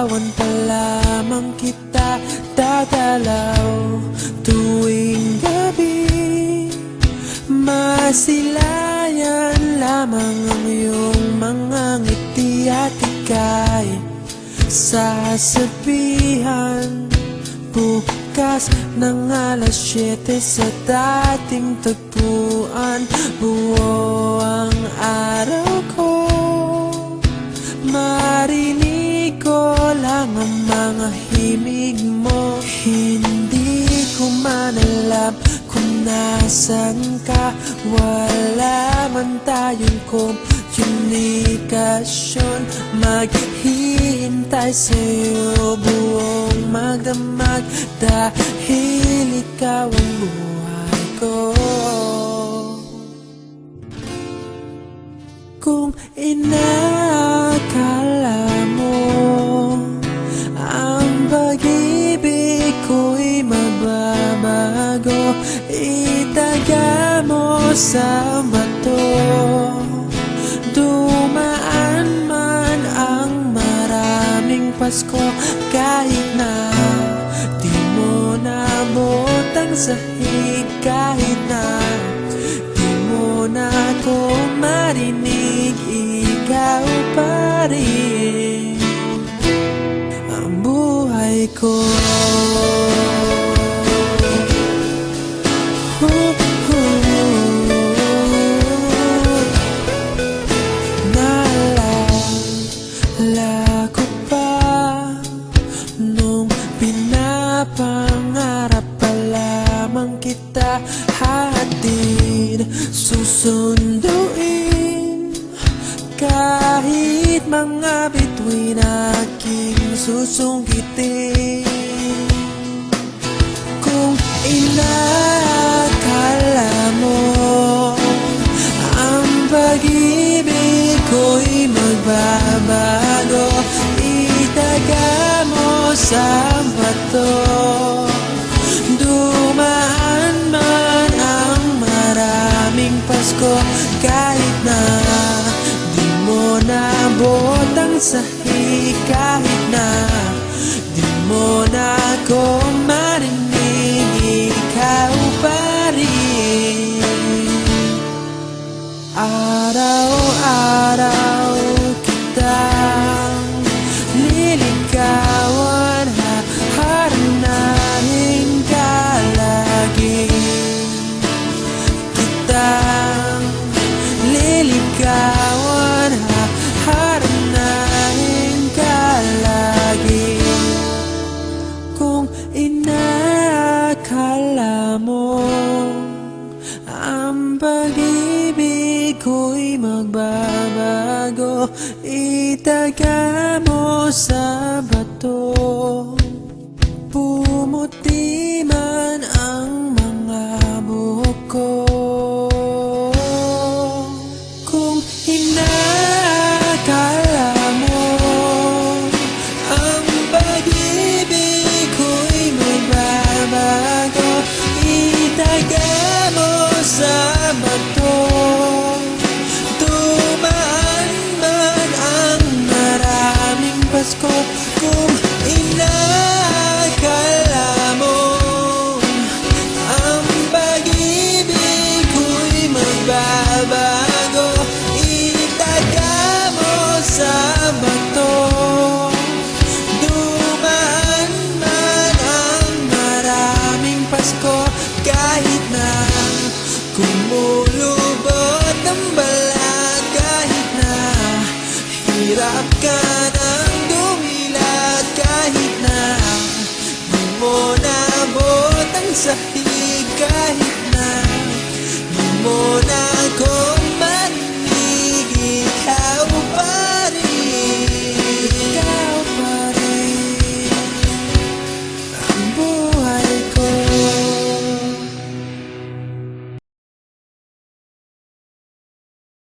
Nililigawan pa lamang kita dadalaw tuwing gabi. Masilayan lamang ang iyong mga ngiti at ika'y sasabihan bukas ng alas 7 sa dating tagpuan. Buo ang araw ko, marinig ko lang ang mga himig mo. Hindi ko man alam kung nasan ka, wala man tayong komunikasyon. Maghihintay sa'yo buong magdamag dahil ikaw ang buhay ko. Kung inakala mo ang pag-ibig ko'y magbabago, itaga mo sa bato. Dumaan man ang maraming Pasko, kahit na di mo naabot ang sahig, kahit na di mo na ako marinig, ikaw pa rin ang buhay ko. Naalala ko pa nung pinapangarap pa lamang kita hatid, susunduin kahit mga bituin aking susungkitin. Kung inakala mo ang pag-ibig ko'y magbabago, itaga mo sa bato. Dumaan man ang maraming Pasko, kahit na di mo naabot ang sahig, kahit na di mo na ako marinig, ikaw pa rin. Araw-araw kitang liligawan, haharanahin ka lagi. Kitang liligawan, haharanahin ka lagi. Kung inakala mo ang pag-ibig ko'y magbabago, itaga mo sa bato. Pumuti man ang mga buhok ko. Kung inakala mo ang pag-ibig ko'y magbabago, itaga mo sa bato. Dumaan man ang maraming Pasko, kung inakala mo ang pag-ibig ko'y magbabago, itaga mo sa bato. Dumaan man ang maraming Pasko, kahit na kumulubot ang balat, kahit na hirap ka ng dumilat, kahit na di mo naabot ang sahig, kahit na di mo na